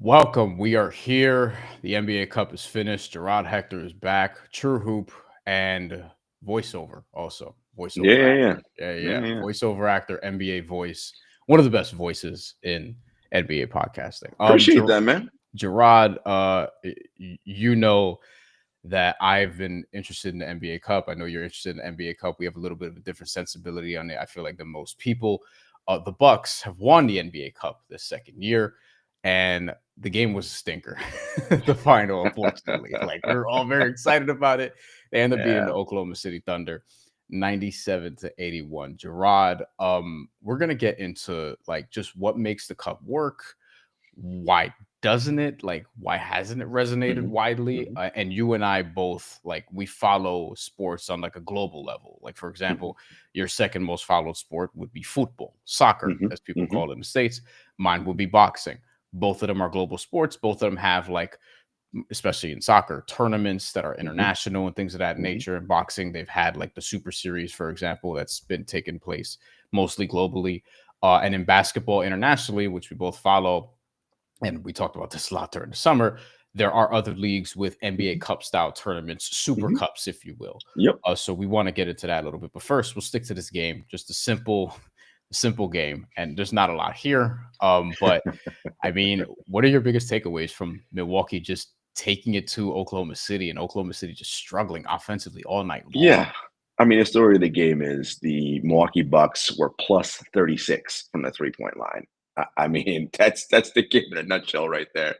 Welcome. We are here. The NBA Cup is finished. Jarod Hector is back. TrueHoop and voiceover also. Yeah, Voiceover yeah, actor. yeah, Yeah, yeah, yeah. yeah. Voiceover actor, NBA voice. One of the best voices in NBA podcasting. Appreciate that, man. Jarod, you know that I've been interested in the NBA Cup. I know you're interested in the NBA Cup. We have a little bit of a different sensibility on it. I feel like than most people. The Bucks have won the NBA Cup this second year, and the game was a stinker. The final, unfortunately, like we were all very excited about it. They ended up beating Yeah. the Oklahoma City Thunder, 97-81. Jarod, we're gonna get into like just what makes the cup work, why doesn't it, like why hasn't it resonated hmm widely, hmm and you and I both, like, we follow sports on like a global level. Like, for hmm example, your second most followed sport would be football, soccer hmm as people hmm call it in the States. Mine would be boxing. Both of them are global sports. Both of them have, like, especially in soccer, tournaments that are hmm international and things of that hmm nature. In boxing, they've had like the Super Series, for example, that's been taking place mostly globally. And in basketball internationally, which we both follow, and we talked about this a lot during the summer, there are other leagues with NBA hmm Cup style tournaments, super hmm cups, if you will. Yep. So we want to get into that a little bit, but first we'll stick to this game, just a simple game, and there's not a lot here. But I mean, what are your biggest takeaways from Milwaukee just taking it to Oklahoma City and Oklahoma City just struggling offensively all night long? Yeah. I mean, the story of the game is the Milwaukee Bucks were plus 36 from the 3-point line. I mean, that's the game in a nutshell right there.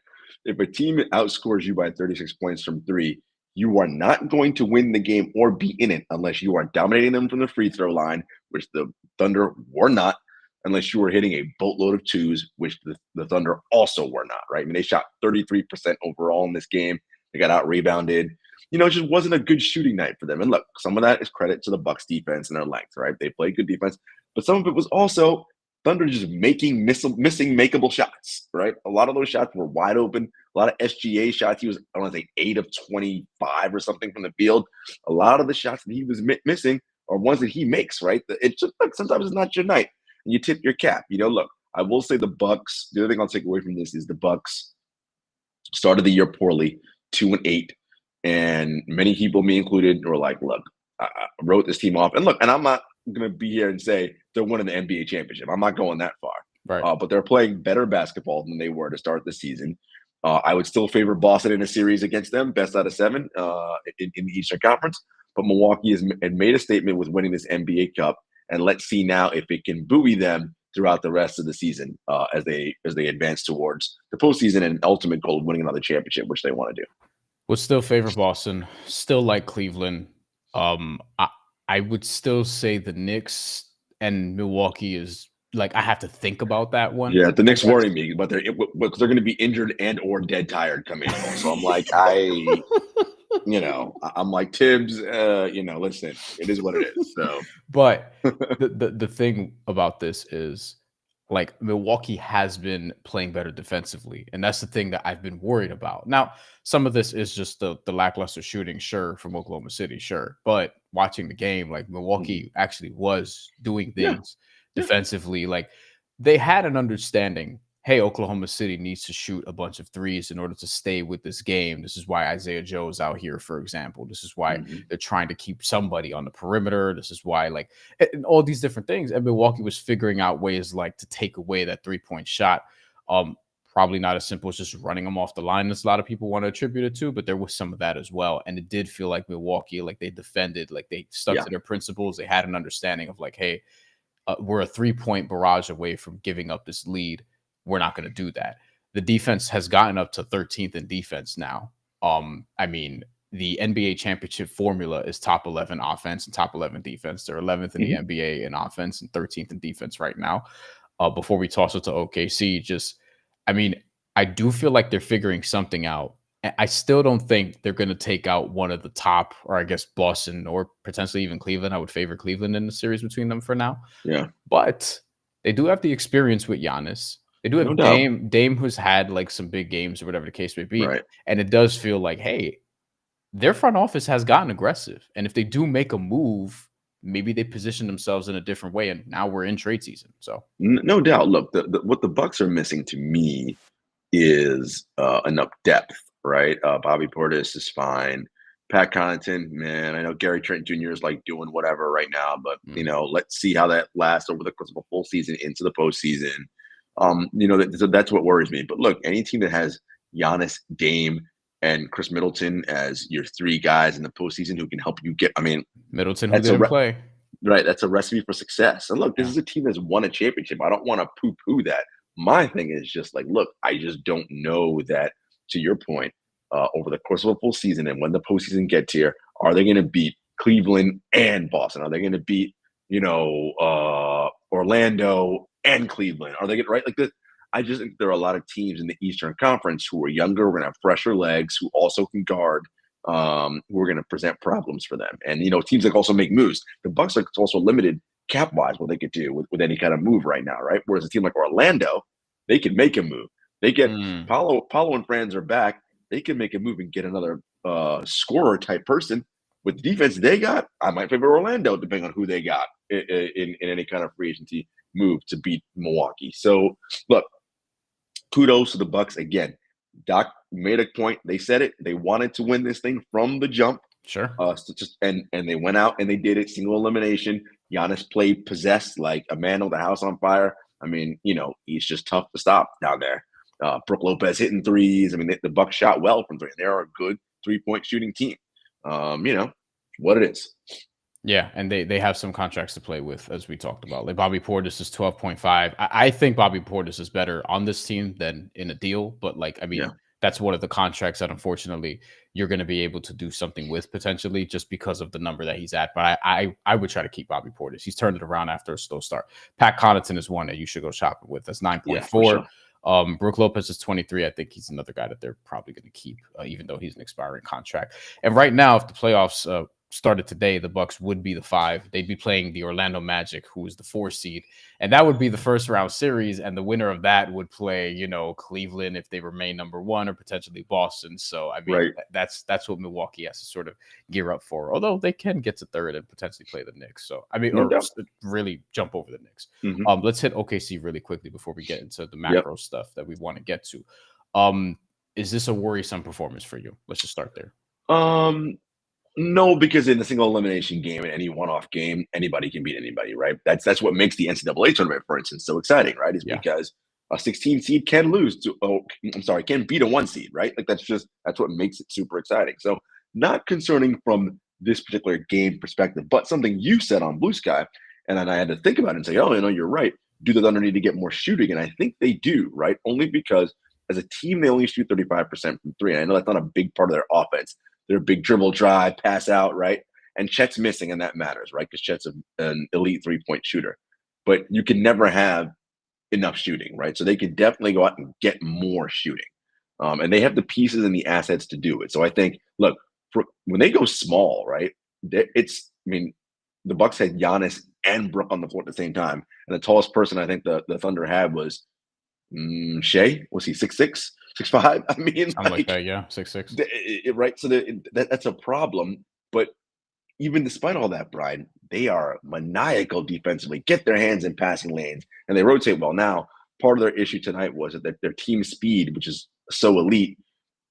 If a team outscores you by 36 points from three, you are not going to win the game or be in it unless you are dominating them from the free throw line, which the Thunder were not, unless you were hitting a boatload of twos, which the Thunder also were not, right? I mean, they shot 33% overall in this game. They got out rebounded. It just wasn't a good shooting night for them. And look, some of that is credit to the Bucks defense and their length, right? They played good defense, but some of it was also Thunder just missing makeable shots, right? A lot of those shots were wide open. A lot of SGA shots. He was, I want to say, 8 of 25 or something from the field. A lot of the shots that he was missing are ones that he makes, right? It's just like sometimes it's not your night, and you tip your cap. Look, I will say the Bucks. The other thing I'll take away from this is the Bucks started the year poorly, 2-8. And many people, me included, were like, look, I wrote this team off. And look, and I'm not going to be here and say they're winning the NBA championship. I'm not going that far. Right. But they're playing better basketball than they were to start the season. I would still favor Boston in a series against them, best out of seven in the Eastern Conference. But Milwaukee had made a statement with winning this NBA Cup. And let's see now if it can buoy them throughout the rest of the season as they advance towards the postseason and ultimate goal of winning another championship, which they want to do. Would still favor Boston, still like Cleveland. Um, I, I would still say the Knicks and Milwaukee is like, I have to think about that one, Yeah, the I Knicks guess. worry me, but they're going to be injured and or dead tired come April. So I'm like, I'm like Tibbs. Listen, it is what it is. So But the thing about this is, like, Milwaukee has been playing better defensively, and that's the thing that I've been worried about. Now, some of this is just the lackluster shooting, sure, from Oklahoma City, sure, but watching the game, like, mhm. Milwaukee actually was doing Yeah, things yeah, defensively. Like, they had an understanding, hey, Oklahoma City needs to shoot a bunch of threes in order to stay with this game. This is why Isaiah Joe is out here, for example. This is why hmm they're trying to keep somebody on the perimeter. This is why, like, and all these different things. And Milwaukee was figuring out ways, like, to take away that 3-point shot. Probably not as simple as just running them off the line as a lot of people want to attribute it to, but there was some of that as well. And it did feel like Milwaukee, like, they defended, like, they stuck yeah. to their principles. They had an understanding of, like, hey, we're a 3-point barrage away from giving up this lead. We're not going to do that. The defense has gotten up to 13th in defense now. I mean, the NBA championship formula is top 11 offense and top 11 defense. They're 11th in the hmm NBA in offense and 13th in defense right now. Before we toss it to OKC, I mean, I do feel like they're figuring something out. I still don't think they're going to take out one of the top, or I guess Boston or potentially even Cleveland. I would favor Cleveland in the series between them for now, Yeah, but they do have the experience with Giannis. They do no have doubt. Dame, who's had like some big games or whatever the case may be. Right. And it does feel like, hey, their front office has gotten aggressive. And if they do make a move, maybe they position themselves in a different way. And now we're in trade season. So No doubt. Look, what the Bucks are missing to me is enough depth, right? Bobby Portis is fine. Pat Connaughton, man, I know Gary Trent Jr. is like doing whatever right now, but let's see how that lasts over the course of a full season into the postseason. That's what worries me. But look, any team that has Giannis, Dame, and Chris Middleton as your three guys in the postseason who can help you get, I mean, Middleton, who that's didn't play. right. That's a recipe for success. And look, this is a team that's won a championship. I don't want to poo-poo that. My thing is just like, look, I just don't know that, to your point, over the course of a full season and when the postseason gets here, are they going to beat Cleveland and Boston? Are they going to beat, Orlando and Cleveland? Are they going to, right? Like this, I just think there are a lot of teams in the Eastern Conference who are younger, we're going to have fresher legs, who also can guard, who are going to present problems for them. And, teams that also make moves. The Bucks are also limited cap-wise what they could do with any kind of move right now, right? Whereas a team like Orlando, they can make a move. They get Paulo and Franz are back. They can make a move and get another scorer type person. With the defense they got, I might favor Orlando depending on who they got in any kind of free agency move to beat Milwaukee. So, look, kudos to the Bucks again. Doc made a point. They said it. They wanted to win this thing from the jump. Sure. And they went out and they did it. Single elimination. Giannis played possessed like a man with a house on fire. I mean, he's just tough to stop down there. Brook Lopez hitting threes. I mean, the Bucks shot well from three. They are a good 3-point shooting team. What it is. Yeah, and they have some contracts to play with, as we talked about. Like Bobby Portis is 12.5. I think Bobby Portis is better on this team than in a deal, but that's one of the contracts that unfortunately you're going to be able to do something with potentially just because of the number that he's at. But I would try to keep Bobby Portis. He's turned it around after a slow start. Pat Connaughton is one that you should go shopping with. That's 9.4. Yeah, sure. Brook Lopez is 23. I think he's another guy that they're probably going to keep, even though he's an expiring contract. And right now, if the playoffs started today, the Bucks would be the 5. They'd be playing the Orlando Magic, who is the 4 seed, and that would be the first round series. And the winner of that would play, Cleveland if they remain number 1, or potentially Boston. So I mean, that's what Milwaukee has to sort of gear up for. Although they can get to 3rd and potentially play the Knicks. So I mean, or really jump over the Knicks. Let's hit OKC really quickly before we get into the macro stuff that we want to get to. Is this a worrisome performance for you? Let's just start there. No, because in a single elimination game, in any one-off game, anybody can beat anybody, right? That's what makes the NCAA tournament, for instance, so exciting, right? Because a 16 seed can can beat a 1 seed, right? Like that's what makes it super exciting. So not concerning from this particular game perspective, but something you said on Blue Sky, and then I had to think about it and say, you're right. Do the Thunder need to get more shooting? And I think they do, right? Only because as a team, they only shoot 35% from 3. And I know that's not a big part of their offense. They're a big dribble drive, pass out, right? And Chet's missing, and that matters, right? Because Chet's an elite 3-point shooter. But you can never have enough shooting, right? So they can definitely go out and get more shooting. And they have the pieces and the assets to do it. So I think, look, when they go small, right, the Bucks had Giannis and Brook on the floor at the same time. And the tallest person I think the Thunder had was Shea. Was he 6'6", 6'5"? I mean, something like that, yeah, 6'6". Right. So that's a problem. But even despite all that, Bryan, they are maniacal defensively, get their hands in passing lanes, and they rotate well. Now, part of their issue tonight was that their team speed, which is so elite,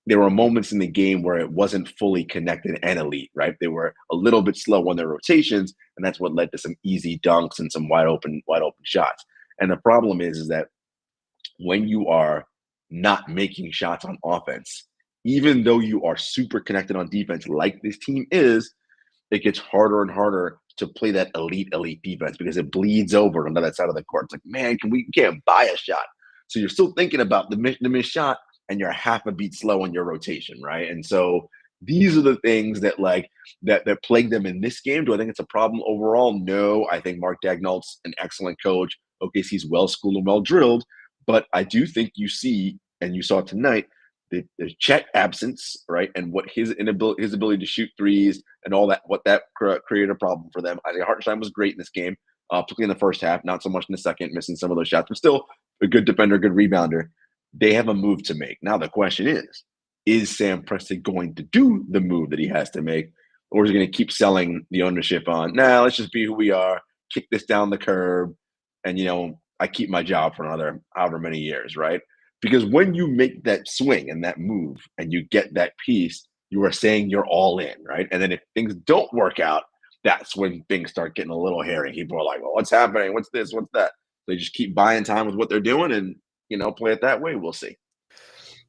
there were moments in the game where it wasn't fully connected and elite, right? They were a little bit slow on their rotations, and that's what led to some easy dunks and some wide open shots. And the problem is that when you are not making shots on offense, even though you are super connected on defense like this team is, it gets harder and harder to play that elite defense because it bleeds over on that side of the court. It's like, man, we can't buy a shot. So you're still thinking about the missed shot, and you're half a beat slow on your rotation, right? And so these are the things that that plague them in this game. Do I think it's a problem overall? No. I think Mark Daigneault's an excellent coach. OKC's well schooled and well drilled, but I do think you see, and you saw tonight, the Chet absence, right, and what his ability to shoot threes and all that, what that created a problem for them. I think Hartenstein was great in this game, particularly in the first half, not so much in the second, missing some of those shots, but still a good defender, good rebounder. They have a move to make. Now the question is Sam Presti going to do the move that he has to make, or is he going to keep selling the ownership on, let's just be who we are, kick this down the curb, and I keep my job for another however many years, right? Because when you make that swing and that move and you get that piece, you are saying you're all in, right? And then if things don't work out, that's when things start getting a little hairy. People are like, well, what's happening? What's this? What's that? They just keep buying time with what they're doing and, play it that way. We'll see.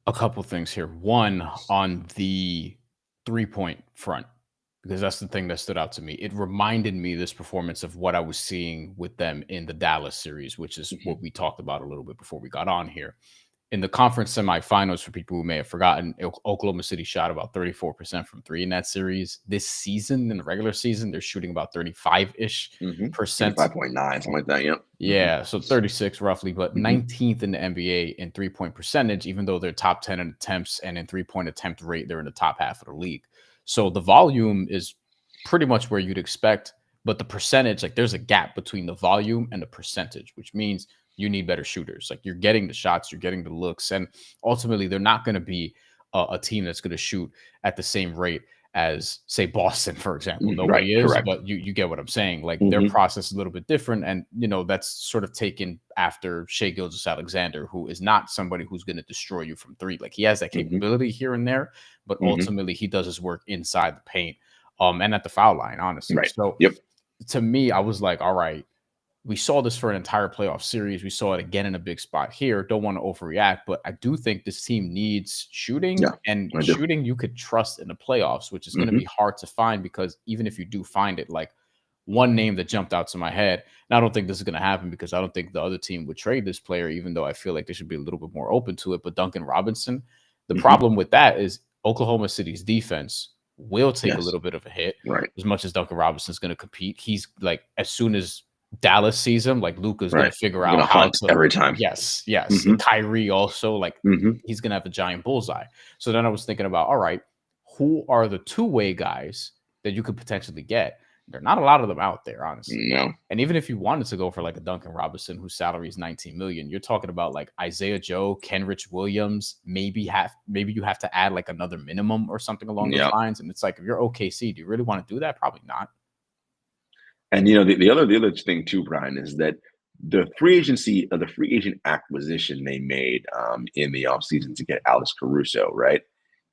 A couple things here. One, on the 3-point front, because that's the thing that stood out to me. It reminded me, this performance, of what I was seeing with them in the Dallas series, which is Mhm. what we talked about a little bit before we got on here. In the conference semifinals, for people who may have forgotten, Oklahoma City shot about 34% from three in that series. This season, in the regular season, they're shooting about 35-ish percent. 35.9, something like that. Yep. Yeah, so 36 roughly, but Mhm. 19th in the NBA in 3-point percentage, even though they're top 10 in attempts, and in 3-point attempt rate, they're in the top half of the league. So the volume is pretty much where you'd expect, but the percentage, like, there's a gap between the volume and the percentage, which means you need better shooters. Like, you're getting the shots, you're getting the looks, and ultimately they're not going to be a team that's going to shoot at the same rate as, say, Boston, for example. Right. Nobody is, Correct. but you get what I'm saying. Like, their Mhm. process is a little bit different, and that's sort of taken after Gilgeous-Alexander, who is not somebody who's going to destroy you from three. Like, he has that Mhm. capability here and there, but Mhm. ultimately he does his work inside the paint, and at the foul line, honestly. Right. So Yep. to me, I was like, all right, we saw this for an entire playoff series. We saw it again in a big spot here. Don't want to overreact, but I do think this team needs shooting, Yeah, and I do. shooting you could trust in the playoffs, which is going to be Mhm. hard to find, because even if you do find it, like, one name that jumped out to my head, and I don't think this is going to happen because I don't think the other team would trade this player, even though I feel like they should be a little bit more open to it. But Duncan Robinson, the Mhm. problem with that is Oklahoma City's defense will take a Yes. little bit of a hit. Right. As much as Duncan Robinson's going to compete, he's like, as soon as Dallas sees him, like, Luka's gonna Right. figure You're out gonna how hunt to. every time. Yes, yes. Mhm. Kyrie also, like, Mhm. he's gonna have a giant bullseye. So then I was thinking about, all right, who are the two-way guys that you could potentially get? There are not a lot of them out there, honestly. No. And even if you wanted to go for, like, a Duncan Robinson whose salary is 19 million, you're talking about, like, Isaiah Joe, Kenrich Williams, maybe you have to add, like, another minimum or something along those Yep. lines. And it's like, if you're OKC, do you really want to do that? Probably not. And the other thing too, Brian, is that the free agent acquisition they made in the offseason to get Alex Caruso, right?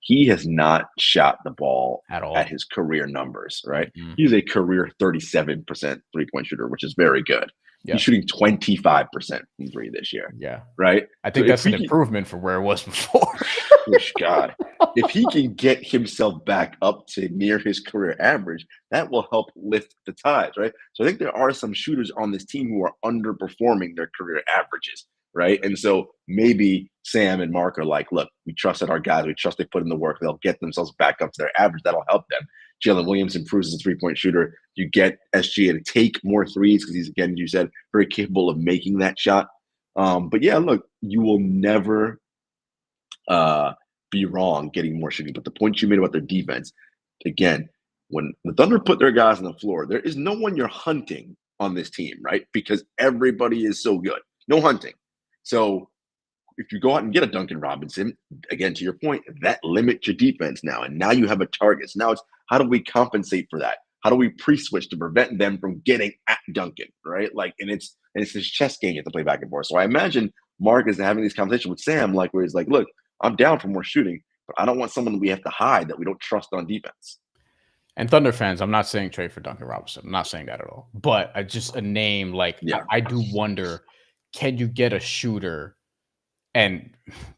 He has not shot the ball At at all. his career numbers, right? Mm-mm. He's a career 37% three-point shooter, which is very good. He's Yes. shooting 25% from three this year, Yeah. right? I So think if that's an we can improvement from where it was before. Wish God. If he can get himself back up to near his career average, that will help lift the tides, right? So I think there are some shooters on this team who are underperforming their career averages, right? And so maybe Sam and Mark are like, look, we trusted our guys. We trust they put in the work. They'll get themselves back up to their average. That'll help them. Jalen Williams improves as a three-point shooter. You get SGA to take more threes because he's, again, you said, very capable of making that shot. But yeah, look, you will never uh, be wrong getting more shooting. But the point you made about their defense, again, when the Thunder put their guys on the floor, there is no one you're hunting on this team, right? Because everybody is so good. No hunting. So if you go out and get a Duncan Robinson, again, to your point, that limits your defense now. And now you have a target. So now it's how do we compensate for that? How do we pre-switch to prevent them from getting at Duncan, right? Like, and it's this chess game you have to play back and forth. So I imagine Mark is having these conversations with Sam, like where he's like, look, I'm down for more shooting, but I don't want someone we have to hide that we don't trust on defense. And Thunder fans, I'm not saying trade for Duncan Robinson. I'm not saying that at all. But I just, a name like, Yeah. I do wonder, can you get a shooter? And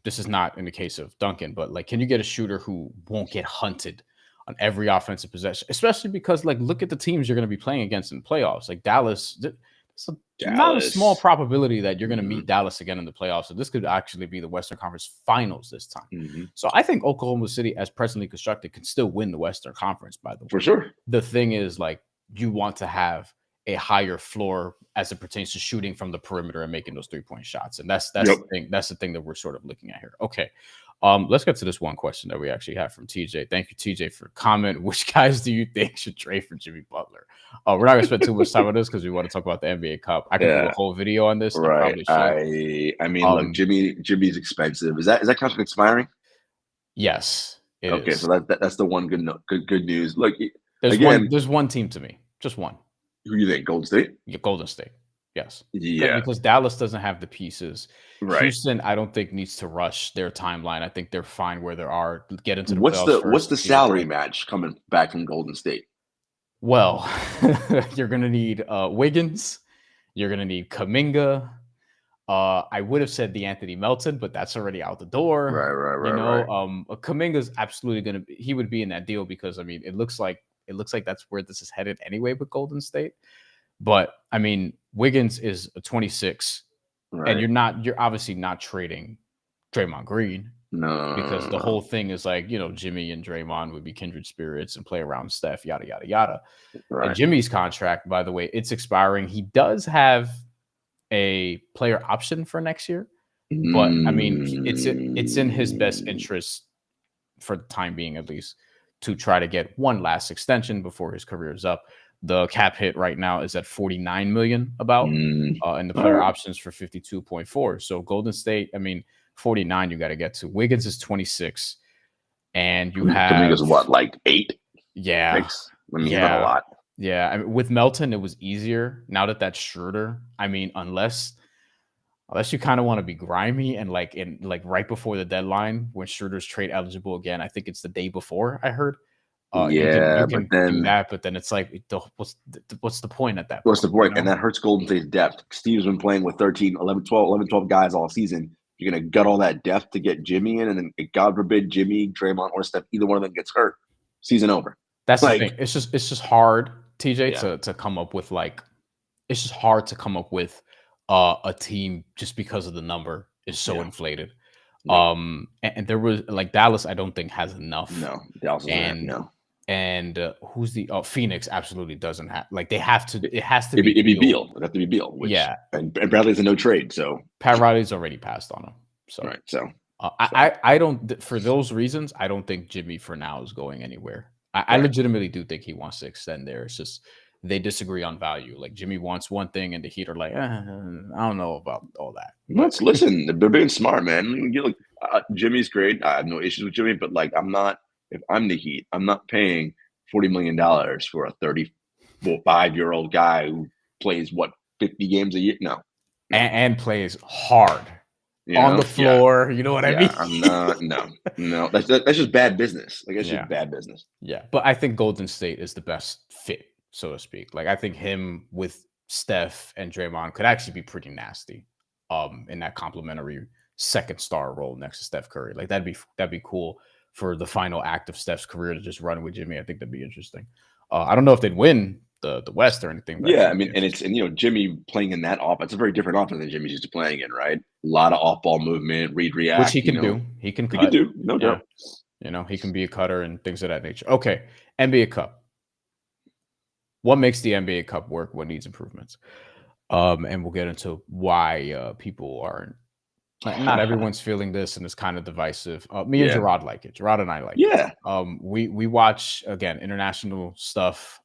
this is not in the case of Duncan, but, like, can you get a shooter who won't get hunted on every offensive possession? Especially because, like, look at the teams you're going to be playing against in playoffs. Like Dallas, it's not a small Dallas. probability that you're going to Hmm. meet Dallas again in the playoffs. So this could actually be the Western Conference Finals this time. Hmm. So I think Oklahoma City, as presently constructed, can still win the Western Conference, by the For way. sure. The thing is, like, you want to have a higher floor as it pertains to shooting from the perimeter and making those 3-point shots. And that's Yep. the thing. That's the thing that we're sort of looking at here. Okay. Let's get to this one question that we actually have from TJ. Thank you, TJ, for comment. Which guys do you think should trade for Jimmy Butler? We're not gonna spend too much time on this because we want to talk about the NBA Cup. I could do a Yeah. whole video on this, and I Right. probably should. I mean, look, Um, Jimmy's expensive. Is that contract expiring? yes, it Okay, so is. that's the one good news. Look, There's one. again, There's one team to me, just one. who you think? Golden State? Golden State. Yes. Yeah, Because Dallas doesn't have the pieces. right. Houston, I don't think needs to rush their timeline. I think they're fine where they are. Get into the What's playoffs the first, see what they're salary like. match coming back from Golden State? Well, you're gonna need Wiggins. You're gonna need Kaminga. I would have said Anthony Melton, but that's already out the door. Right, right, right, right. Kaminga's absolutely gonna be, he would be in that deal because I mean it looks like that's where this is headed anyway with Golden State. But I mean, Wiggins is a 26, and Right. you're obviously not trading Draymond Green No, no, no, because no, the no. whole thing is like, Jimmy and Draymond would be kindred spirits and play around Steph, yada yada yada. And Right. Jimmy's contract, by the way, it's expiring. He does have a player option for next year, but I mean, it's in his best Mm, interest for the time being, at least, to try to get one last extension before his career is up. The cap hit right now is at 49 million about, and the all player right. options for 52.4. So Golden State, I mean, 49 you got to get to. Wiggins is 26, and you have Kaminga's what, like 8, yeah, 6? I mean, he's not a yeah, lot. yeah. I mean, with Melton, it was easier. Now that's Schroeder, I mean, unless you kind of want to be grimy and like right before the deadline when Schroeder's trade eligible again, I think it's the day before I heard. You can Yeah, you but can do then that, but then it's like what's the point at that what's the point, you point? And know? that hurts Golden State's depth. Steve's been playing with 13, 11, 12, 11, 12 guys all season. You're going to gut all that depth to get Jimmy in, and then God forbid Jimmy, Draymond, or Steph, either one of them gets hurt. Season over. That's the thing. Like, It's just hard, TJ, yeah, to come up with like it's just hard to come up with a team just because of the number is so yeah, inflated. no, And there was like Dallas, I don't think has enough, no. Dallas doesn't have, and no. who's the Phoenix absolutely doesn't have, like, they have to, It, it has to it'd, be, be it'd be Beal. Beal. It'd have to be Beal, which, Yeah, and Bradley's a no trade. So, Pat Riley's already passed on him. So right. So, I don't, for those reasons, I don't think Jimmy for now is going anywhere. I right. legitimately do think he wants to extend there. It's just they disagree on value. Like Jimmy wants one thing, and the Heat are like, I don't know about all that. But Let's listen. They're being smart, man. You look, Jimmy's great. I have no issues with Jimmy, but like, I'm not. If I'm the Heat, I'm not paying $40 million for a 35-year-old guy who plays what 50 games a year. No, no. and plays hard You on the know, yeah, floor. You know what I yeah. mean? I'm not. No, no. That's just bad business. Like that's Yeah. just bad business. Yeah, but I think Golden State is the best fit, so to speak. Like I think him with Steph and Draymond could actually be pretty nasty, in that complimentary second star role next to Steph Curry. Like that'd be cool for the final act of Steph's career to just run with Jimmy. I think that'd be interesting. I don't know if they'd win the West or anything, but I Yeah, think I it'd be mean, and interesting. Jimmy playing in that offense. It's a very different offense than Jimmy's used to playing in, right? A lot of off-ball movement, read, Which react. he can do. He can He could cut. do, no Yeah, doubt. he can be a cutter and things of that nature. Okay, NBA Cup. What makes the NBA Cup work? What needs improvements? And we'll get into why people aren't. Not everyone's feeling this, and it's kind of divisive. Me and Yeah, Jarod like it. Jarod and I like it. yeah, We watch again international stuff.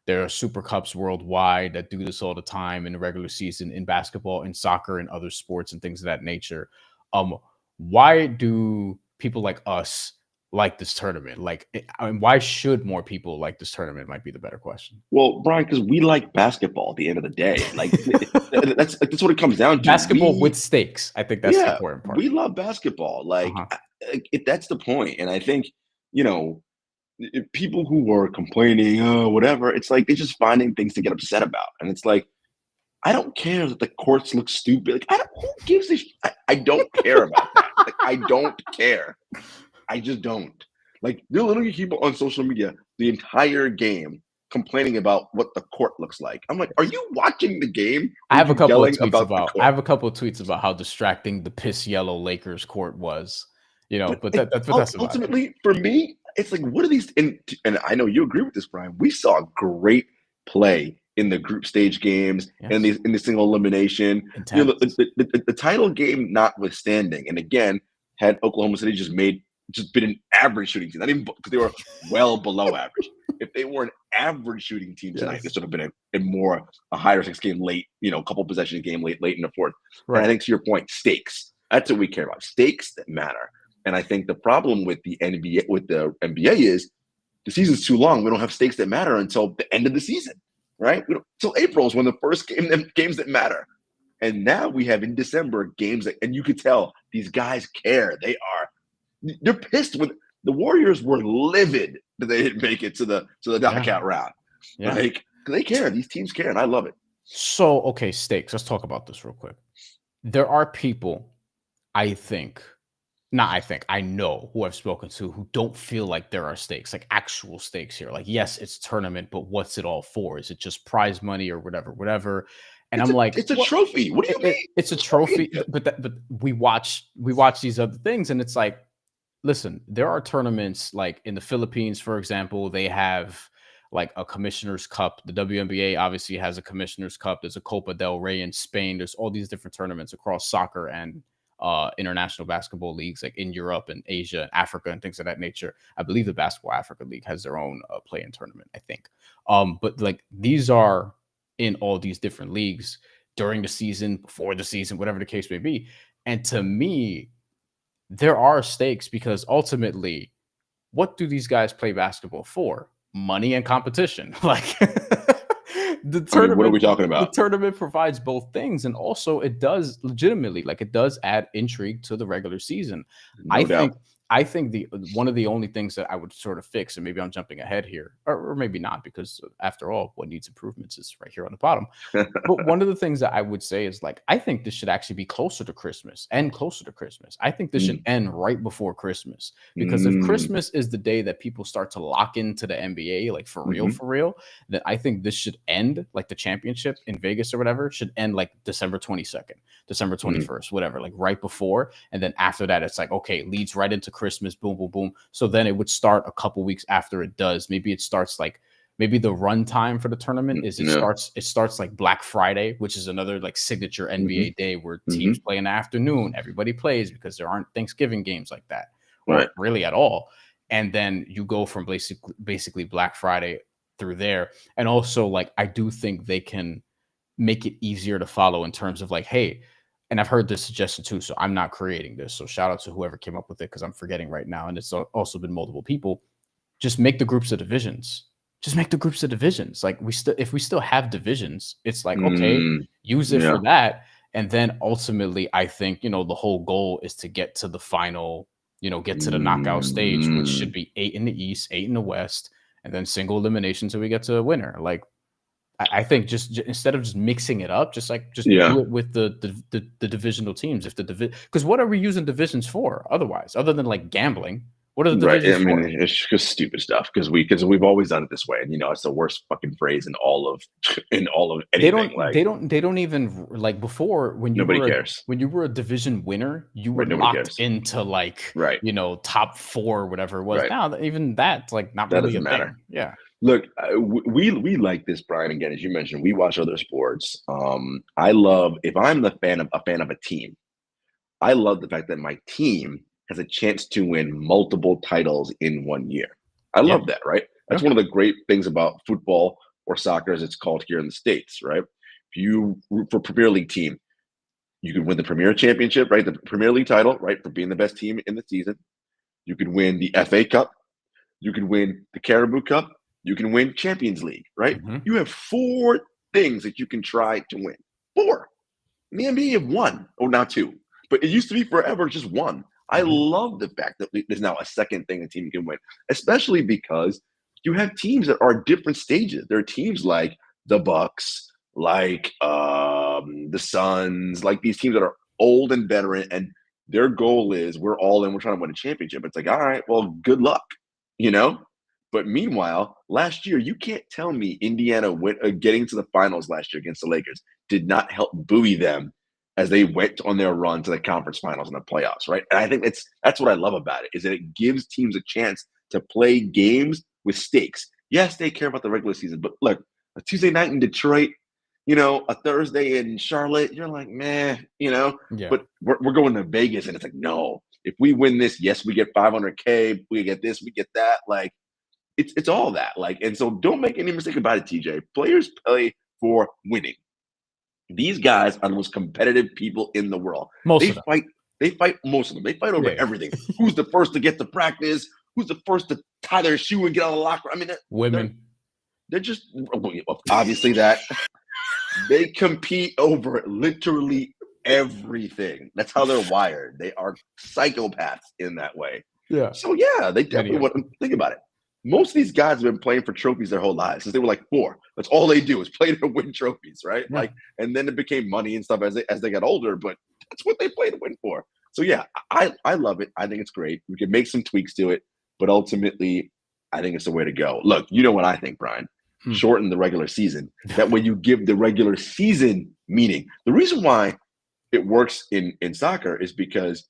There are Super Cups worldwide that do this all the time in the regular season, in basketball, in soccer, and other sports and things of that nature. Um, why do people like us like this tournament? Like, I mean, why should more people like this tournament? Might be the better question. Well, Brian, because we like basketball at the end of the day. Like that's what it comes down to. Basketball with stakes. I think that's the Yeah, important part. we love basketball. Uh-huh. That's the point. And I think, you know, people who are complaining, oh, whatever, it's like they're just finding things to get upset about. And it's like, I don't care that the courts look stupid. Like, who gives a I don't care about that. Like, I don't care. I just don't. Like, there are literally people on social media the entire game complaining about what the court looks like. I'm like, are you watching the game I or are have a you couple of yelling tweets about the about I court? have a couple of tweets about how distracting the piss yellow Lakers court was, But but that's about it. ultimately, for me, it's like, what are these? And I know you agree with this, Brian. We saw great play in the group stage games and Yes. in the single elimination. You know, Intense. the title game notwithstanding, and again, had Oklahoma City just been an average shooting team, not even because they were well below average. If they were an average shooting team tonight, this Yes. would have been a higher six game late, a couple possession game late in the fourth. And I Right. think to your point, stakes. That's what we care about. Stakes that matter. And I think the problem with the NBA is the season's too long. We don't have stakes that matter until the end of the season. right? Till April is when the first games that matter. And now we have in December games that, and you could tell these guys care. They're pissed when the Warriors were livid that they didn't make it to the knockout round. Yeah. Like they care. These teams care, and I love it. So, okay, stakes. Let's talk about this real quick. There are people, I know who I've spoken to who don't feel like there are stakes, like actual stakes here. Like, yes, it's tournament, but what's it all for? Is it just prize money or whatever? And I'm like, it's a trophy. What do you mean? It's a trophy, but we watch these other things, and it's like, listen, there are tournaments like in the Philippines, for example, they have like a Commissioner's Cup. The WNBA obviously has a Commissioner's Cup. There's a Copa del Rey in Spain. There's all these different tournaments across soccer and international basketball leagues, like in Europe and Asia and Africa and things of that nature. I believe the Basketball Africa League has their own play-in tournament, I think. But like these are in all these different leagues during the season, before the season, whatever the case may be. And to me, there are stakes because ultimately, what do these guys play basketball for? Money and competition. Like the tournament, what are we talking about? The tournament provides both things, and also it does legitimately, like it does add intrigue to the regular season. No doubt. I think the one of the only things that I would sort of fix, and maybe I'm jumping ahead here, or maybe not, because after all, what needs improvements is right here on the bottom. But one of the things that I would say is like, I think this should actually be closer to Christmas and closer to Christmas. I think this should end right before Christmas, because if Christmas is the day that people start to lock into the NBA, like for real, then I think this should end, like the championship in Vegas or whatever should end like December 22nd, December 21st, whatever, like right before. And then after that, it's like, okay, leads right into Christmas, boom, boom, boom. So then it would start a couple weeks after it does. Maybe it starts like, maybe the run time for the tournament is it starts like Black Friday, which is another like signature NBA day where teams play in the afternoon. Everybody plays because there aren't Thanksgiving games like that, or really at all. And then you go from basically Black Friday through there. And also, like, I do think they can make it easier to follow in terms of like, hey, and I've heard this suggestion too, so I'm not creating this. So shout out to whoever came up with it, because I'm forgetting right now. And it's also been multiple people. Just make the groups of divisions. Just make the groups of divisions. Like if we still have divisions, it's like, okay, use it for that. And then ultimately, I think, the whole goal is to get to the final, get to the knockout stage, which should be 8 in the East, 8 in the West, and then single elimination till we get to a winner. Like, I think just instead of just mixing it up, just do it with the divisional teams. Because what are we using divisions for otherwise, other than like gambling? What are the divisions for? I mean, it's just stupid stuff because we've always done it this way, and it's the worst fucking phrase in all of anything. They don't even, like, before, when you cares. When you were a division winner, you were locked into like top 4 or whatever it was. Right. Now even that's like not really a thing. Yeah. Look, we like this, Bryan. Again, as you mentioned, we watch other sports. I love, if I'm a fan of a team, I love the fact that my team has a chance to win multiple titles in one year. I love that, right? That's one of the great things about football, or soccer as it's called here in the States, right? If you root for a Premier League team, you can win the Premier Championship, right? The Premier League title, right? For being the best team in the season. You could win the FA Cup. You could win the Carabao Cup. You can win Champions League, right? You have 4 things that you can try to win. 4. In the NBA, you have 1, or now 2. But it used to be forever just 1. I love the fact that there's now a second thing a team can win, especially because you have teams that are different stages. There are teams like the Bucks, like the Suns, like these teams that are old and veteran, and their goal is we're all in, we're trying to win a championship. It's like, all right, well, good luck, But meanwhile, last year, you can't tell me Indiana getting to the finals last year against the Lakers did not help buoy them as they went on their run to the conference finals and the playoffs, right? And I think that's what I love about it, is that it gives teams a chance to play games with stakes. Yes, they care about the regular season, but look, a Tuesday night in Detroit, a Thursday in Charlotte, you're like, meh, but we're going to Vegas, and it's like, no, if we win this, yes, we get $500K, we get this, we get that, like, it's all that, like, and so don't make any mistake about it, TJ. Players play for winning. These guys are the most competitive people in the world. They fight most of them. They fight over everything. Who's the first to get to practice? Who's the first to tie their shoe and get out of the locker? I mean, women. They're just obviously that they compete over literally everything. That's how they're wired. They are psychopaths in that way. Yeah. So yeah, they Many definitely of want to think about it. Most of these guys have been playing for trophies their whole lives since they were like 4. That's all they do is play to win trophies, right? Yeah. Like, and then it became money and stuff as they got older, but that's what they play to win for. So yeah, I love it. I think it's great. We can make some tweaks to it, but ultimately, I think it's the way to go. Look, you know what I think, Brian? Shorten the regular season. That way you give the regular season meaning. The reason why it works in soccer is because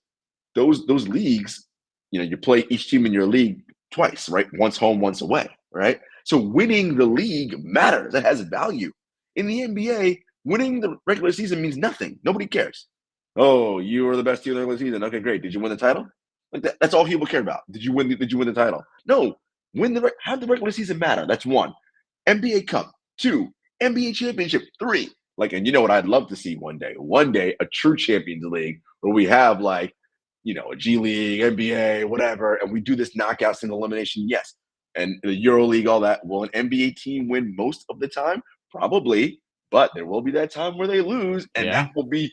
those leagues, you play each team in your league twice, right? Once home, once away, right? So winning the league matters. That has value. In the NBA, winning the regular season means nothing. Nobody cares. Oh, you were the best team in the regular season. Okay, great. Did you win the title? Like that's all people care about. Did you win the title? No. Have the regular season matter. That's one. NBA Cup, 2, NBA Championship, 3. Like, and you know what I'd love to see one day? One day, a true Champions League where we have like, a G League, NBA, whatever, and we do this knockout single elimination. Yes. And the Euro League, all that. Will an NBA team win most of the time? Probably, but there will be that time where they lose, and that will be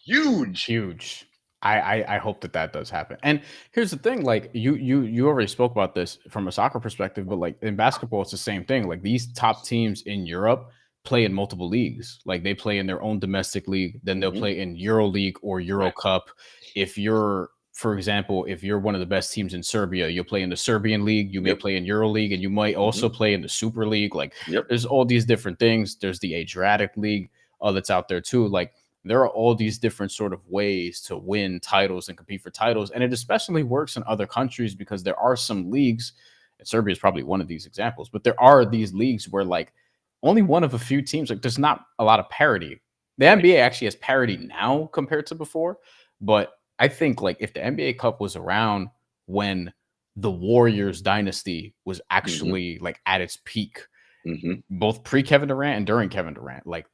huge. Huge. I hope that does happen. And here's the thing, like you already spoke about this from a soccer perspective, but like in basketball, it's the same thing. Like these top teams in Europe play in multiple leagues. Like they play in their own domestic league, then they'll play in Euro League or Euro Cup. If you're, for example, if you're one of the best teams in Serbia, you'll play in the Serbian league, you may play in Euro League, and you might also play in the Super League. Like there's all these different things. There's the Adriatic League that's out there too. Like there are all these different sort of ways to win titles and compete for titles. And it especially works in other countries because there are some leagues, and Serbia is probably one of these examples, but there are these leagues where like only one of a few teams, like there's not a lot of parity. The NBA actually has parity now compared to before, but I think like if the NBA Cup was around when the Warriors dynasty was actually like at its peak, both pre Kevin Durant and during Kevin Durant, like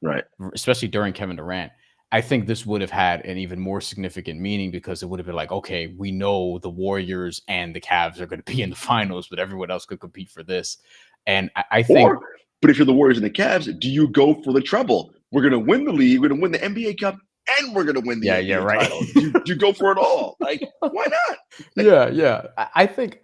especially during Kevin Durant, I think this would have had an even more significant meaning because it would have been like, okay, we know the Warriors and the Cavs are going to be in the finals, but everyone else could compete for this. And I think, but if you're the Warriors and the Cavs, do you go for the treble? We're going to win the league, we're going to win the NBA Cup, and we're going to win the NBA title. Do you go for it all? Like, why not? Yeah. I think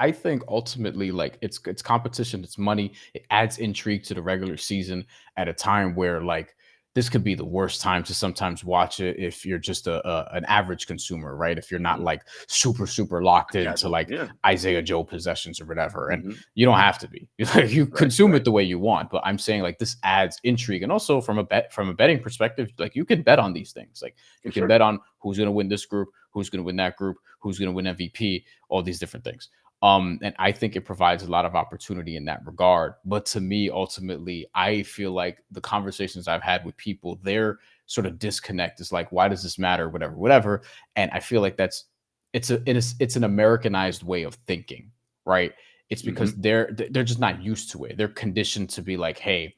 ultimately, like it's competition, it's money. It adds intrigue to the regular season at a time where like this could be the worst time to sometimes watch it if you're just an average consumer, right? If you're not like super locked into like Isaiah Joe possessions or whatever, and you don't have to be. You consume it the way you want, but I'm saying like this adds intrigue, and also from a betting perspective, like you can bet on these things. Like you can bet on who's going to win this group, who's going to win that group, who's going to win MVP, all these different things. And I think it provides a lot of opportunity in that regard. But to me, ultimately, I feel like the conversations I've had with people, their sort of disconnect is like, why does this matter? Whatever. And I feel like it's an Americanized way of thinking, right? It's because they're just not used to it. They're conditioned to be like, hey,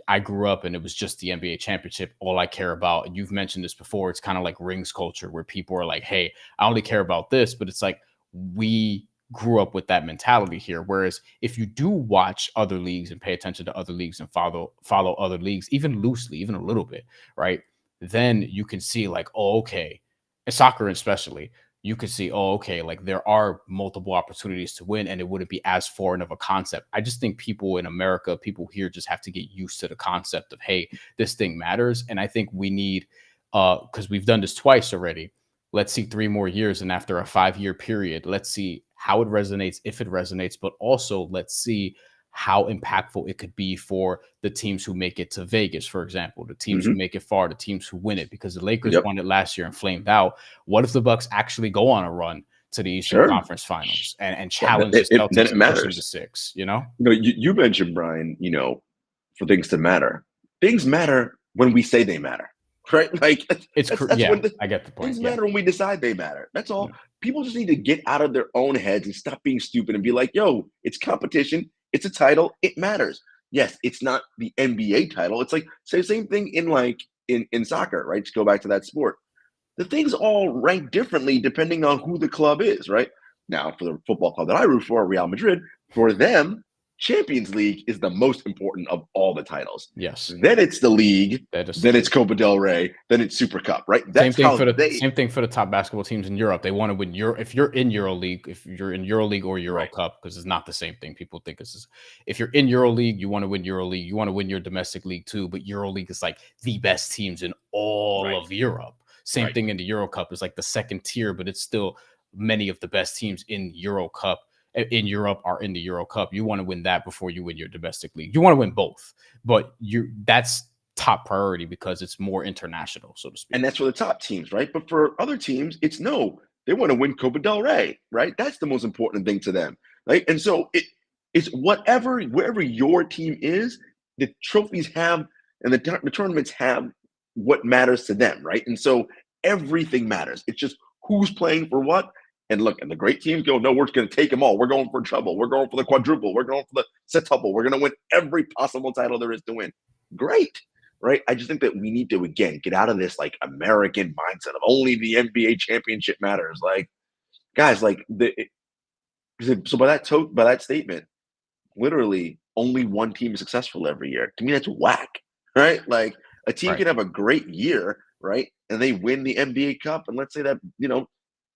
I grew up and it was just the NBA championship. All I care about, and you've mentioned this before, it's kind of like rings culture where people are like, hey, I only care about this. But it's like we grew up with that mentality here. Whereas if you do watch other leagues and pay attention to other leagues and follow other leagues, even loosely, even a little bit, right? Then you can see like, oh, okay. In soccer especially, you could see, oh, okay, like there are multiple opportunities to win and it wouldn't be as foreign of a concept. I just think people in America, people here just have to get used to the concept of, hey, this thing matters. And I think we need, because we've done this twice already, let's see 3 more years. And after a 5-year period, let's see how it resonates, if it resonates, but also let's see how impactful it could be for the teams who make it to Vegas, for example, the teams who make it far, the teams who win it, because the Lakers won it last year and flamed out. What if the Bucks actually go on a run to the Eastern Conference Finals and challenge the Celtics then it and matters. push them to 6, You mentioned, Brian, for things to matter. Things matter when we say they matter. Right? Like that's when I get the point. Things matter when we decide they matter. That's all. People just need to get out of their own heads and stop being stupid and be like, yo, it's competition. It's a title. It matters. Yes, it's not the NBA title. It's like same thing in soccer, right? Just go back to that sport. The things all rank differently depending on who the club is, right? Now, for the football club that I root for, Real Madrid, for them, Champions League is the most important of all the titles. Yes. Then it's the league. That is Then it's Copa del Rey. Then it's Super Cup, right? That's how same thing for the top basketball teams in Europe. They want to win if you're in EuroLeague or Euro Right. Cup, because it's not the same thing. People think if you're in EuroLeague, you want to win EuroLeague, you want to win your domestic league too. But EuroLeague is like the best teams in all Right. of Europe. Same Right. thing in the Euro Cup. It's like the second tier, but it's still many of the best teams in Euro Cup in Europe are in the Euro Cup. You want to win that before you win your domestic league. You want to win both, but that's top priority because it's more international, so to speak. And that's for the top teams, right? But for other teams, it's no. They want to win Copa del Rey, right? That's the most important thing to them, right? And so it's wherever your team is, the trophies have and the tournaments have what matters to them, right? And so everything matters. It's just who's playing for what. And look, and the great teams go, no, we're just going to take them all. We're going for trouble. We're going for the quadruple. We're going for the septuple. We're going to win every possible title there is to win. Great, right? I just think that we need to, again, get out of this like American mindset of only the NBA championship matters. Like, guys, like so by that statement, literally only one team is successful every year. To me, that's whack, right? Like a team Right. can have a great year, right? And they win the NBA Cup. And let's say that,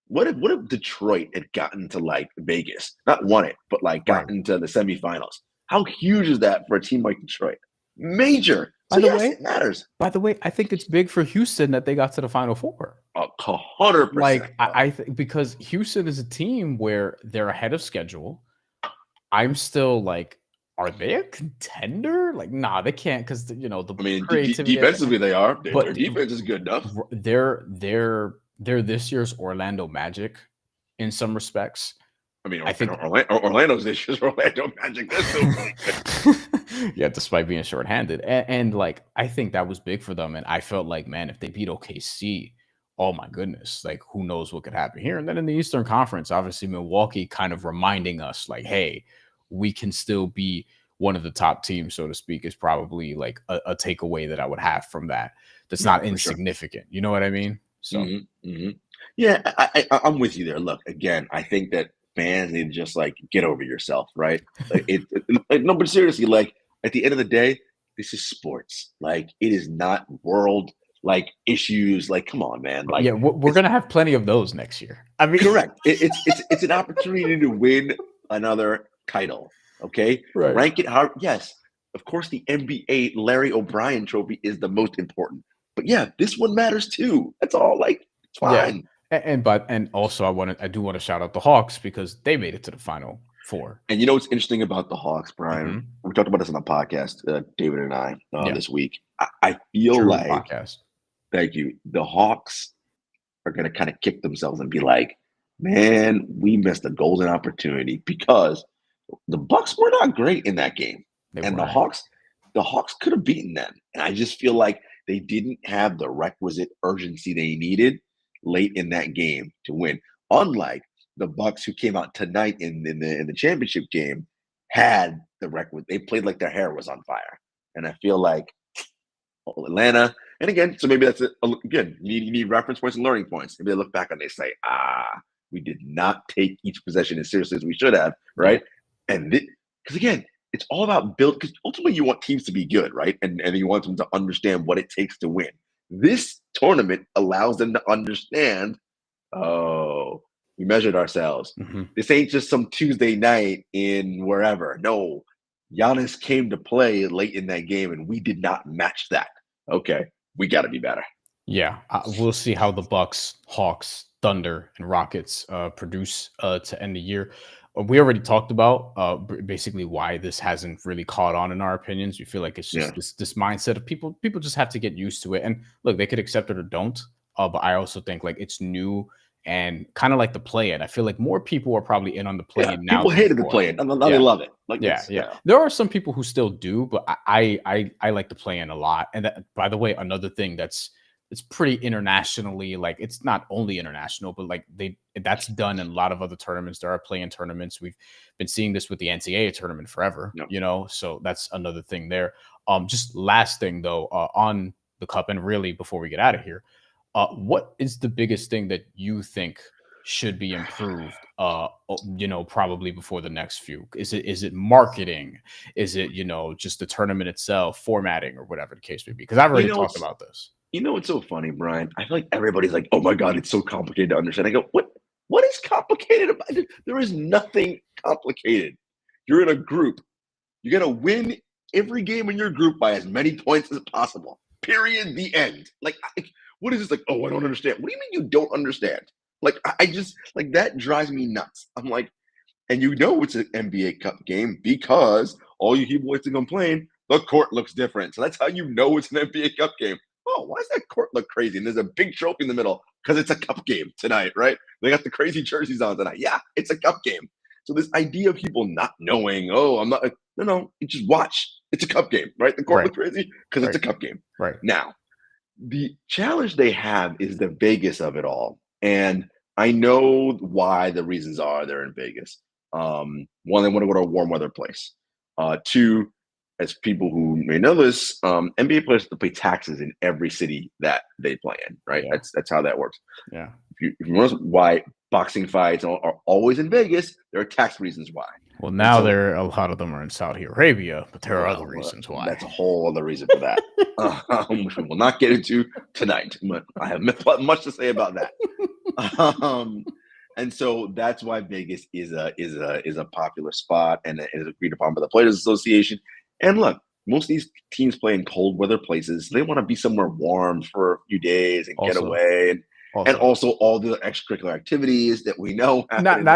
what if Detroit had gotten to like Vegas, not won it, but like gotten to the semifinals? How huge is that for a team like Detroit? Major. So yes, it matters. By the way, I think it's big for Houston that they got to the Final Four. 100%. Like I think because Houston is a team where they're ahead of schedule. I'm still like, are they a contender? Like, nah, they can't because creativity. Defensively they are, but their defense is good enough. They're this year's Orlando Magic in some respects. I mean, I think Orlando's this year's Orlando Magic. They're still really good. Yeah, despite being shorthanded. And like, I think that was big for them. And I felt like, man, if they beat OKC, oh my goodness, like who knows what could happen here. And then in the Eastern Conference, obviously Milwaukee kind of reminding us like, hey, we can still be one of the top teams, so to speak, is probably like a takeaway that I would have from that. That's not insignificant. Sure. You know what I mean? So, yeah, I'm with you there. Look, again, I think that fans need to just like get over yourself, right? No, but seriously, like at the end of the day, this is sports. Like it is not world like issues. Like, come on, man. Like, yeah, we're gonna have plenty of those next year. I mean, correct. It's an opportunity to win another title. Okay, right. Rank it hard. Yes, of course, the NBA Larry O'Brien Trophy is the most important. But yeah, this one matters too. That's all. Like, it's fine. Yeah. And also I do want to shout out the Hawks because they made it to the Final Four. And you know what's interesting about the Hawks, Brian? We talked about this on the podcast, David and I, this week. I feel like podcast. Thank you. The Hawks are going to kind of kick themselves and be like, man, we missed a golden opportunity because the Bucks were not great in that game. The Hawks could have beaten them. And I just feel like they didn't have the requisite urgency they needed late in that game to win. Unlike the Bucks who came out tonight in the championship game had the requisite. They played like their hair was on fire. And I feel like Atlanta, and again, so maybe that's it. Again, you need reference points and learning points. Maybe they look back and they say, we did not take each possession as seriously as we should have, right? And because again, it's all about build. Because ultimately, you want teams to be good, right? And you want them to understand what it takes to win. This tournament allows them to understand. Oh, we measured ourselves. This ain't just some Tuesday night in wherever. No, Giannis came to play late in that game, and we did not match that. Okay, we got to be better. Yeah, we'll see how the Bucks, Hawks, Thunder, and Rockets produce to end the year. We already talked about basically why this hasn't really caught on in our opinions. We feel like it's just this mindset of people just have to get used to it. And look, they could accept it or don't. But I also think like it's new and kind of like the play-in. I feel like more people are probably in on the play-in now. People hated the play-in. Now they love it. Like There are some people who still do, but I like the play-in a lot. And that, by the way, another thing it's pretty internationally, like it's not only international, but like that's done in a lot of other tournaments. There are play-in tournaments. We've been seeing this with the NCAA tournament forever, so that's another thing there. Just last thing though, on the cup, and really before we get out of here, what is the biggest thing that you think should be improved, probably before the next few? Is it marketing? Is it, just the tournament itself, formatting, or whatever the case may be? Because I've You already know, talked it's about this. what's so funny, Brian? I feel like everybody's like, "Oh my god, it's so complicated to understand." I go, What is complicated about it? There is nothing complicated. You're in a group. You got to win every game in your group by as many points as possible. Period. The end. Like, what is this? Like, oh, I don't understand. What do you mean you don't understand? Like, I just like that drives me nuts. I'm like, and it's an NBA Cup game because all you people like to complain, the court looks different. So that's how you know it's an NBA Cup game. Oh, why does that court look crazy? And there's a big trophy in the middle because it's a cup game tonight, right? They got the crazy jerseys on tonight. Yeah, it's a cup game. So this idea of people not knowing, oh, I'm not, no, you just watch. It's a cup game, right? The court Right. looks crazy because it's a cup game. Right. Now, the challenge they have is the Vegas of it all. And I know why the reasons are they're in Vegas. One, they want to go to a warm weather place. Two, as people who may know this, NBA players have to pay taxes in every city that they play in, right? Yeah. That's how that works. Yeah. If you notice why boxing fights are always in Vegas, there are tax reasons why. Well, now a lot of them are in Saudi Arabia, but there are other reasons why. That's a whole other reason for that, which we will not get into tonight. But I have much to say about that. And so that's why Vegas is a popular spot and is agreed upon by the Players Association. And look, most of these teams play in cold weather places. They want to be somewhere warm for a few days and get away. And also all the extracurricular activities that we know happen.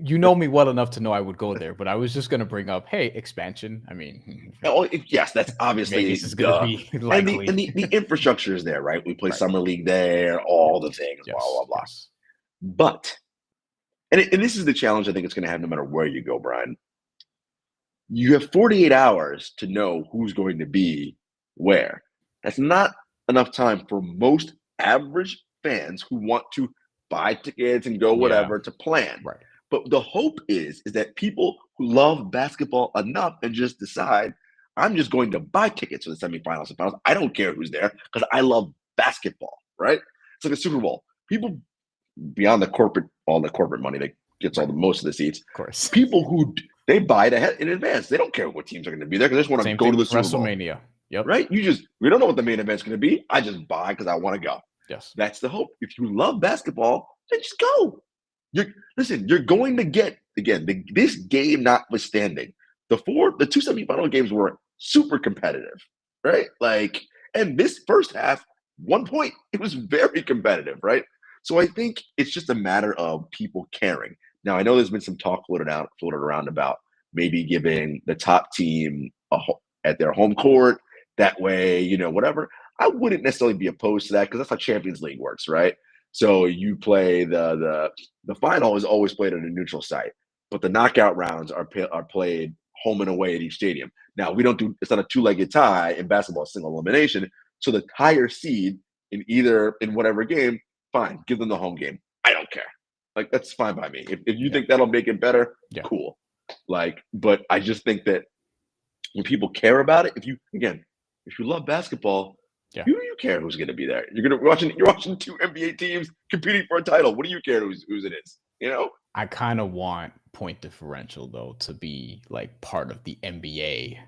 You know me well enough to know I would go there, but I was just going to bring up, hey, expansion. I mean, yes, that's obviously Vegas is going to be likely. And the infrastructure is there, right? We play summer league there, all the things, blah blah blah. Yes. But and this is the challenge I think it's going to have no matter where you go, Brian. You have 48 hours to know who's going to be where. That's not enough time for most average fans who want to buy tickets and go whatever to plan. Right. But the hope is that people who love basketball enough and just decide, I'm just going to buy tickets for the semifinals and finals. I don't care who's there because I love basketball, right? It's like a Super Bowl. People beyond all the corporate money that gets most of the seats. Of course. People who they buy it in advance. They don't care what teams are going to be there because they just want to go to the Super Bowl. WrestleMania. Yep. Right? We don't know what the main event's going to be. I just buy because I want to go. Yes. That's the hope. If you love basketball, then just go. You're going to get, again, this game notwithstanding, the two semifinal games were super competitive, right? And this first half, 1 point, it was very competitive, right? So I think it's just a matter of people caring. Now, I know there's been some talk floated around about maybe giving the top team at their home court. That way, whatever. I wouldn't necessarily be opposed to that because that's how Champions League works, right? So you play the final is always played at a neutral site, but the knockout rounds are played home and away at each stadium. Now it's not a two-legged tie in basketball, single elimination. So the higher seed in whatever game, fine, give them the home game. I don't care. That's fine by me. If you think that'll make it better, cool. But I just think that when people care about it, if you love basketball, who do you care who's going to be there? You're watching two NBA teams competing for a title. What do you care whose it is? I kind of want point differential though to be part of the NBA,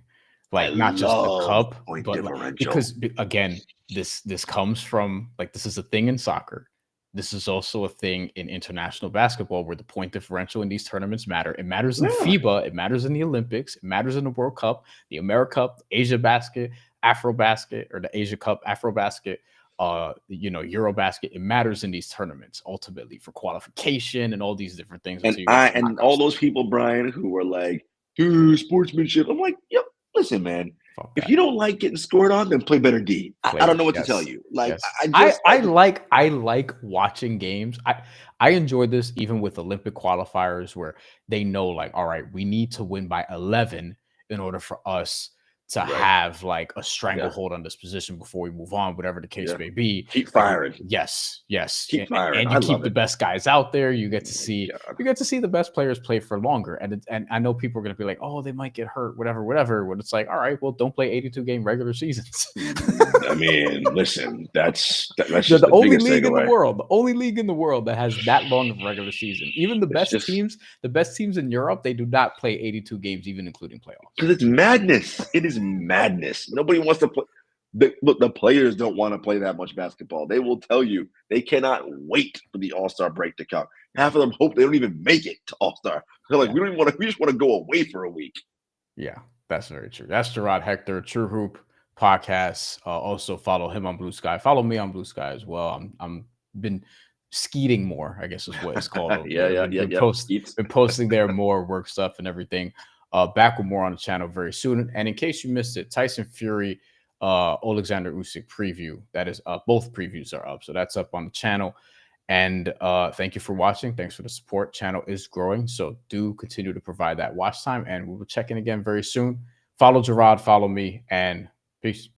not just the cup, but because again, this comes from this is a thing in soccer. This is also a thing in international basketball where the point differential in these tournaments matter. It matters in FIBA. It matters in the Olympics. It matters in the World Cup, the AmeriCup, Asia Basket, Afro Basket, or the Asia Cup, Afro Basket, Euro Basket. It matters in these tournaments ultimately for qualification and all these different things. And all those people, Brian, who were like, dude, sportsmanship. I'm like, yep, listen, man. If you don't like getting scored on, then play better D. I don't know what to tell you. I like watching games. I enjoy this even with Olympic qualifiers where they know all right, we need to win by 11 in order for us to have a stranglehold on this position before we move on, whatever the case may be. Keep firing. Yes. Keep firing. And you keep the best guys out there. You get to see the best players play for longer. And I know people are going to be like, oh, they might get hurt, whatever. When it's all right, well, don't play 82-game regular seasons. I mean, listen, that's They're just the the only biggest league in the takeaway. world, the only league in the world that has that long of regular season. Even It's just the best teams in Europe, they do not play 82 games, even including playoffs. because it's madness. It is madness. Nobody wants to play. Look, the players don't want to play that much basketball. They will tell you they cannot wait for the All-Star break to come. Half of them hope they don't even make it to All-Star. They're like, Yeah. we don't even want to. We just want to go away for a week. Yeah, that's very true. That's Jarod Hector, True Hoop podcast. Also follow him on Blue Sky. Follow me on Blue Sky as well. I'm been skeeting more, I guess is what it's called over there. Yeah. Eats. Been posting there more work stuff and everything. Back with more on the channel very soon. And in case you missed it, Tyson Fury, Alexander Usyk preview. That is up. Both previews are up, so that's up on the channel. And thank you for watching. Thanks for the support. Channel is growing, so do continue to provide that watch time. And we will check in again very soon. Follow Jarod, follow me, and peace.